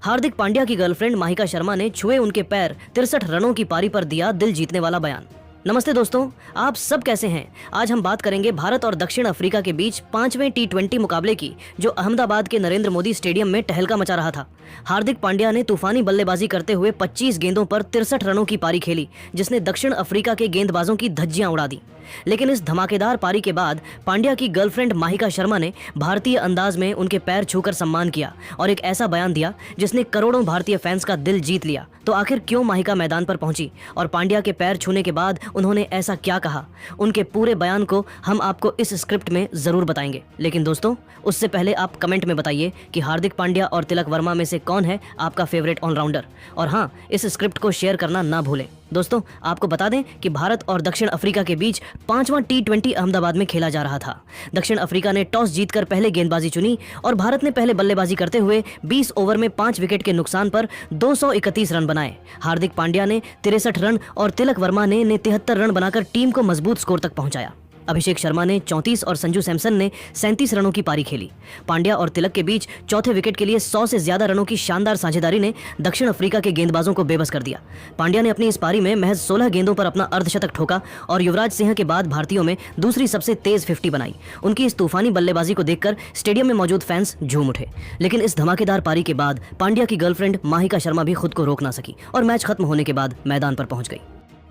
हार्दिक पांड्या की गर्लफ्रेंड माहिका शर्मा ने छुए उनके पैर 63 रनों की पारी पर दिया दिल जीतने वाला बयान। नमस्ते दोस्तों, आप सब कैसे हैं? आज हम बात करेंगे भारत और दक्षिण अफ्रीका के बीच 5वें T20 मुकाबले की, जो अहमदाबाद के नरेंद्र मोदी स्टेडियम में तहलका मचा रहा था। हार्दिक पांड्या ने तूफानी बल्लेबाजी करते हुए 25 गेंदों पर 63 रनों की पारी खेली, जिसने दक्षिण अफ्रीका के गेंदबाजों की धज्जियां उड़ा दी। लेकिन इस धमाकेदार पारी के बाद पांड्या की गर्लफ्रेंड माहिका शर्मा ने भारतीय अंदाज में उनके पैर छूकर सम्मान किया और एक ऐसा बयान दिया जिसने करोड़ों भारतीय फैंस का दिल जीत लिया। तो आखिर क्यों माहिका मैदान पर पहुंची और पांड्या के पैर छूने के बाद उन्होंने ऐसा क्या कहा, उनके पूरे बयान को हम आपको इस स्क्रिप्ट में जरूर बताएंगे। लेकिन दोस्तों, उससे पहले आप कमेंट में बताइए कि हार्दिक पांड्या और तिलक वर्मा में से कौन है आपका फेवरेट ऑलराउंडर। और हाँ, इस स्क्रिप्ट को शेयर करना ना भूलें। दोस्तों, आपको बता दें कि भारत और दक्षिण अफ्रीका के बीच 5वां T20 अहमदाबाद में खेला जा रहा था। दक्षिण अफ्रीका ने टॉस जीतकर पहले गेंदबाजी चुनी और भारत ने पहले बल्लेबाजी करते हुए 20 ओवर में 5 विकेट के नुकसान पर 231 रन बनाए। हार्दिक पांड्या ने 63 रन और तिलक वर्मा ने 73 रन बनाकर टीम को मजबूत स्कोर तक पहुंचाया। अभिषेक शर्मा ने 34 और संजू सैमसन ने 37 रनों की पारी खेली। पांड्या और तिलक के बीच चौथे विकेट के लिए 100 से ज्यादा रनों की शानदार साझेदारी ने दक्षिण अफ्रीका के गेंदबाजों को बेबस कर दिया। पांड्या ने अपनी इस पारी में महज 16 गेंदों पर अपना अर्धशतक ठोका और युवराज सिंह के बाद भारतीयों में दूसरी सबसे तेज 50 बनाई। उनकी इस तूफानी बल्लेबाजी को देखकर स्टेडियम में मौजूद फैंस झूम उठे। लेकिन इस धमाकेदार पारी के बाद पांड्या की गर्लफ्रेंड माहिका शर्मा भी खुद को रोक ना सकी और मैच खत्म होने के बाद मैदान पर पहुंच गई।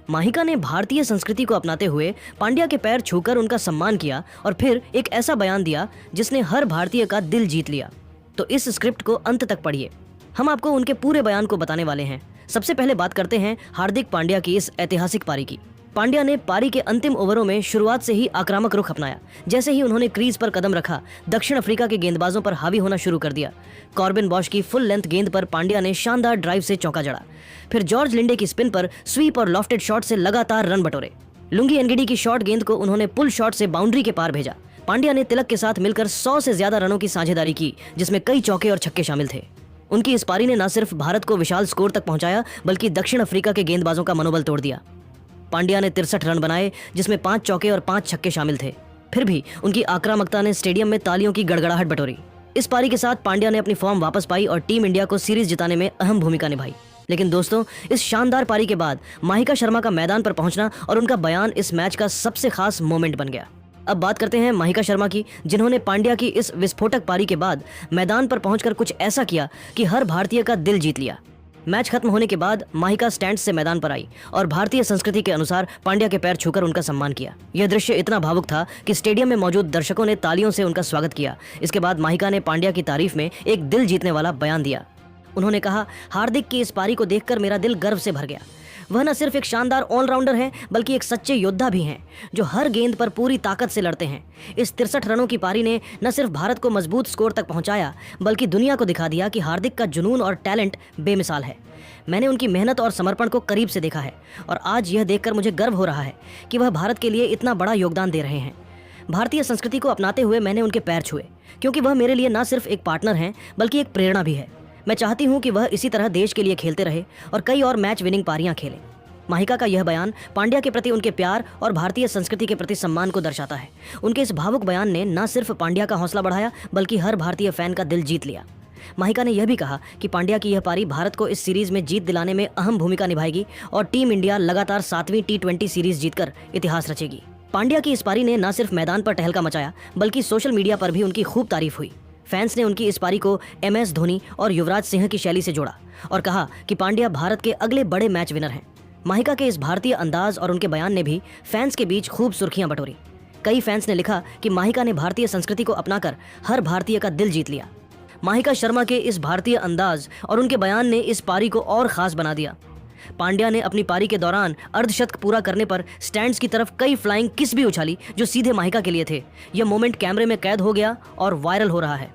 माहिका ने भारतीय संस्कृति को अपनाते हुए पांड्या के पैर छूकर उनका सम्मान किया और फिर एक ऐसा बयान दिया जिसने हर भारतीय का दिल जीत लिया। तो इस स्क्रिप्ट को अंत तक पढ़िए, हम आपको उनके पूरे बयान को बताने वाले हैं। सबसे पहले बात करते हैं हार्दिक पांड्या की इस ऐतिहासिक पारी की। पांड्या ने पारी के अंतिम ओवरों में शुरुआत से ही आक्रामक रुख अपनाया। जैसे ही उन्होंने क्रीज पर कदम रखा, दक्षिण अफ्रीका के गेंदबाजों पर हावी होना शुरू कर दिया। कॉर्बिन बॉश की फुल लेंथ गेंद पर पांड्या ने शानदार ड्राइव से चौका जड़ा। फिर जॉर्ज लिंडे की स्पिन पर स्वीप और लॉफ्टेड शॉट से लगातार रन बटोरे। लुंगी एनगिडी की शॉर्ट गेंद को उन्होंने पुल शॉट से बाउंड्री के पार भेजा। पांड्या ने तिलक के साथ मिलकर 100 से ज्यादा रनों की साझेदारी की, जिसमें कई चौके और छक्के शामिल थे। उनकी इस पारी ने न सिर्फ भारत को विशाल स्कोर तक पहुंचाया, बल्कि दक्षिण अफ्रीका के गेंदबाजों का मनोबल तोड़ दिया। पांड्या ने 63 रन बनाए, जिसमें 5 चौके और 5 छक्के शामिल थे। फिर भी उनकी आक्रामकता ने स्टेडियम में तालियों की गड़गड़ाहट बटोरी। इस पारी के साथ पांड्या ने अपनी फॉर्म वापस पाई और टीम इंडिया को सीरीज जिताने में अहम भूमिका निभाई। लेकिन दोस्तों, इस शानदार पारी के बाद माहिका शर्मा का मैदान पर पहुंचना और उनका बयान इस मैच का सबसे खास मोमेंट बन गया। अब बात करते हैं माहिका शर्मा की, जिन्होंने पांड्या की इस विस्फोटक पारी के बाद मैदान पर पहुंचकर कुछ ऐसा किया कि हर भारतीय का दिल जीत लिया। मैच खत्म होने के बाद माहिका स्टैंड से मैदान पर आई और भारतीय संस्कृति के अनुसार पांड्या के पैर छूकर उनका सम्मान किया। यह दृश्य इतना भावुक था कि स्टेडियम में मौजूद दर्शकों ने तालियों से उनका स्वागत किया। इसके बाद माहिका ने पांड्या की तारीफ में एक दिल जीतने वाला बयान दिया। उन्होंने कहा, हार्दिक की इस पारी को देखकर मेरा दिल गर्व से भर गया। वह न सिर्फ एक शानदार ऑलराउंडर है, बल्कि एक सच्चे योद्धा भी हैं, जो हर गेंद पर पूरी ताकत से लड़ते हैं। इस 63 रनों की पारी ने न सिर्फ भारत को मजबूत स्कोर तक पहुंचाया, बल्कि दुनिया को दिखा दिया कि हार्दिक का जुनून और टैलेंट बेमिसाल है। मैंने उनकी मेहनत और समर्पण को करीब से देखा है और आज यह देखकर मुझे गर्व हो रहा है कि वह भारत के लिए इतना बड़ा योगदान दे रहे हैं। भारतीय संस्कृति को अपनाते हुए मैंने उनके पैर छुए, क्योंकि वह मेरे लिए न सिर्फ एक पार्टनर हैं, बल्कि एक प्रेरणा भी है। मैं चाहती हूं कि वह इसी तरह देश के लिए खेलते रहे और कई और मैच विनिंग पारियां खेलें। माहिका का यह बयान पांड्या के प्रति उनके प्यार और भारतीय संस्कृति के प्रति सम्मान को दर्शाता है। उनके इस भावुक बयान ने न सिर्फ पांड्या का हौसला बढ़ाया, बल्कि हर भारतीय फैन का दिल जीत लिया। माहिका ने यह भी कहा कि पांड्या की यह पारी भारत को इस सीरीज में जीत दिलाने में अहम भूमिका निभाएगी और टीम इंडिया लगातार 7वीं T20 सीरीज जीतकर इतिहास रचेगी। पांड्या की इस पारी ने न सिर्फ मैदान पर तहलका मचाया, बल्कि सोशल मीडिया पर भी उनकी खूब तारीफ हुई। फैंस ने उनकी इस पारी को MS धोनी और युवराज सिंह की शैली से जोड़ा और कहा कि पांड्या भारत के अगले बड़े मैच विनर हैं। माहिका के इस भारतीय अंदाज और उनके बयान ने भी फैंस के बीच खूब सुर्खियां बटोरी। कई फैंस ने लिखा कि माहिका ने भारतीय संस्कृति को अपनाकर हर भारतीय का दिल जीत लिया। माहिका शर्मा के इस भारतीय अंदाज और उनके बयान ने इस पारी को और खास बना दिया। पांड्या ने अपनी पारी के दौरान अर्धशतक पूरा करने पर स्टैंड्स की तरफ कई फ्लाइंग किस भी उछाली, जो सीधे माहिका के लिए थे। यह मोमेंट कैमरे में कैद हो गया और वायरल हो रहा है।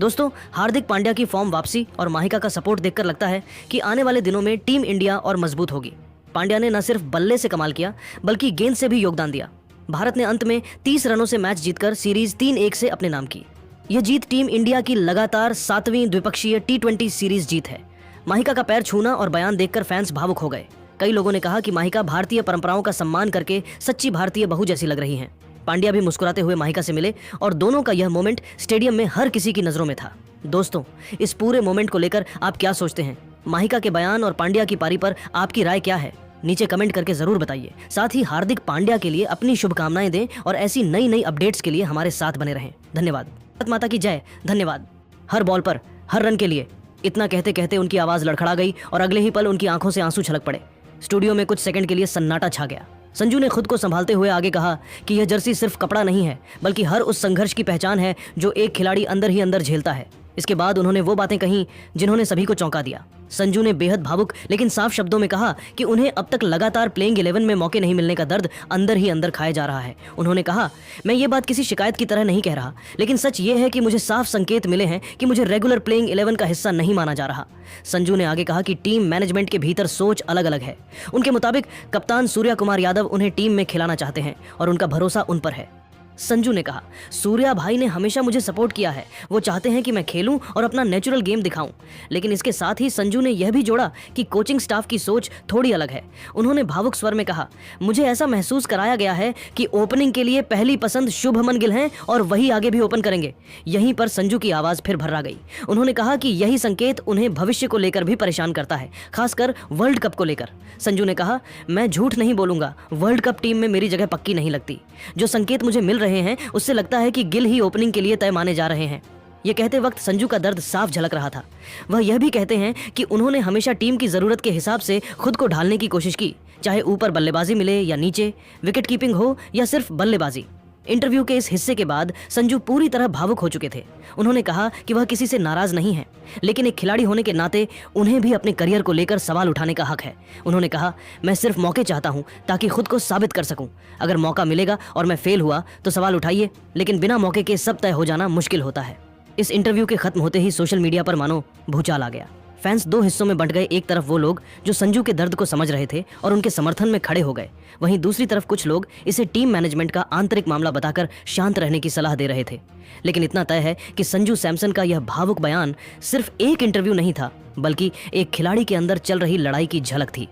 दोस्तों, हार्दिक पांड्या की फॉर्म वापसी और माहिका का सपोर्ट देखकर लगता है कि आने वाले दिनों में टीम इंडिया और मजबूत होगी। पांड्या ने न सिर्फ बल्ले से कमाल किया, बल्कि गेंद से भी योगदान दिया। भारत ने अंत में 30 रनों से मैच जीतकर सीरीज 3-1 से अपने नाम की। यह जीत टीम इंडिया की लगातार 7वीं द्विपक्षीय T20 सीरीज जीत है। माहिका का पैर छूना और बयान देखकर फैंस भावुक हो गए। कई लोगों ने कहा कि माहिका भारतीय परंपराओं का सम्मान करके सच्ची भारतीय बहू जैसी लग रही हैं। पांड्या भी मुस्कुराते हुए माहिका से मिले और दोनों का यह मोमेंट स्टेडियम में हर किसी की नजरों में था। दोस्तों, इस पूरे मोमेंट को लेकर आप क्या सोचते हैं? माहिका के बयान और पांड्या की पारी पर आपकी राय क्या है? नीचे कमेंट करके जरूर बताइए। साथ ही हार्दिक पांड्या के लिए अपनी शुभकामनाएं दें और ऐसी नई नई अपडेट्स के लिए हमारे साथ बने रहें। धन्यवाद। भारत माता की जय। धन्यवाद। हर बॉल पर हर रन के लिए। इतना कहते कहते उनकी आवाज लड़खड़ा गई और अगले ही पल उनकी आंखों से आंसू छलक पड़े। स्टूडियो में कुछ सेकंड के लिए सन्नाटा छा गया। संजू ने खुद को संभालते हुए आगे कहा कि यह जर्सी सिर्फ कपड़ा नहीं है, बल्कि हर उस संघर्ष की पहचान है जो एक खिलाड़ी अंदर ही अंदर झेलता है। इसके बाद उन्होंने वो बातें कहीं जिन्होंने सभी को चौंका दिया। संजू ने बेहद भावुक लेकिन साफ शब्दों में कहा कि उन्हें अब तक लगातार प्लेइंग 11 में मौके नहीं मिलने का दर्द अंदर ही अंदर खाया जा रहा है। उन्होंने कहा, मैं ये बात किसी शिकायत की तरह नहीं कह रहा, लेकिन सच ये है कि मुझे साफ संकेत मिले हैं कि मुझे रेगुलर प्लेइंग 11 का हिस्सा नहीं माना जा रहा। संजू ने आगे कहा कि टीम मैनेजमेंट के भीतर सोच अलग अलग है। उनके मुताबिक कप्तान सूर्या कुमार यादव उन्हें टीम में खिलाना चाहते हैं और उनका भरोसा उन पर है। संजू ने कहा, सूर्या भाई ने हमेशा मुझे सपोर्ट किया है। वो चाहते हैं कि मैं खेलूं और अपना नेचुरल गेम दिखाऊं। लेकिन इसके साथ ही संजू ने यह भी जोड़ा कि कोचिंग स्टाफ की सोच थोड़ी अलग है। उन्होंने भावुक स्वर में कहा, मुझे ऐसा महसूस कराया गया है कि ओपनिंग के लिए पहली पसंद शुभमन गिल हैं और वही आगे भी ओपन करेंगे। यहीं पर संजू की आवाज फिर भर्रा गई। उन्होंने कहा कि यही संकेत उन्हें भविष्य को लेकर भी परेशान करता है, खासकर वर्ल्ड कप को लेकर। संजू ने कहा, मैं झूठ नहीं बोलूंगा, वर्ल्ड कप टीम में मेरी जगह पक्की नहीं लगती। जो संकेत मुझे मिल रहे हैं उससे लगता है कि गिल ही ओपनिंग के लिए तय माने जा रहे हैं। ये कहते वक्त संजू का दर्द साफ झलक रहा था। वह यह भी कहते हैं कि उन्होंने हमेशा टीम की जरूरत के हिसाब से खुद को ढालने की कोशिश की, चाहे ऊपर बल्लेबाजी मिले या नीचे, विकेट कीपिंग हो या सिर्फ बल्लेबाजी। इंटरव्यू के इस हिस्से के बाद संजू पूरी तरह भावुक हो चुके थे। उन्होंने कहा कि वह किसी से नाराज नहीं है, लेकिन एक खिलाड़ी होने के नाते उन्हें भी अपने करियर को लेकर सवाल उठाने का हक है। उन्होंने कहा, मैं सिर्फ मौके चाहता हूं ताकि खुद को साबित कर सकूं। अगर मौका मिलेगा और मैं फेल हुआ तो सवाल उठाइए, लेकिन बिना मौके के सब तय हो जाना मुश्किल होता है। इस इंटरव्यू के खत्म होते ही सोशल मीडिया पर मानो भूचाल आ गया। फैंस दो हिस्सों में बंट गए। एक तरफ वो लोग जो संजू के दर्द को समझ रहे थे और उनके समर्थन में खड़े हो गए, वहीं दूसरी तरफ कुछ लोग इसे टीम मैनेजमेंट का आंतरिक मामला बताकर शांत रहने की सलाह दे रहे थे। लेकिन इतना तय है कि संजू सैमसन का यह भावुक बयान सिर्फ एक इंटरव्यू नहीं था, बल्कि एक खिलाड़ी के अंदर चल रही लड़ाई की झलक थी।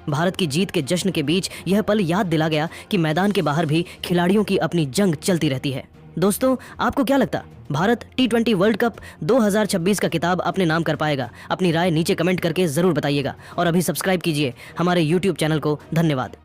भारत की जीत के जश्न के बीच यह पल याद दिला गया कि मैदान के बाहर भी खिलाड़ियों की अपनी जंग चलती रहती है। दोस्तों, आपको क्या लगता, भारत T20 वर्ल्ड कप 2026 का किताब अपने नाम कर पाएगा? अपनी राय नीचे कमेंट करके जरूर बताइएगा और अभी सब्सक्राइब कीजिए हमारे YouTube चैनल को। धन्यवाद।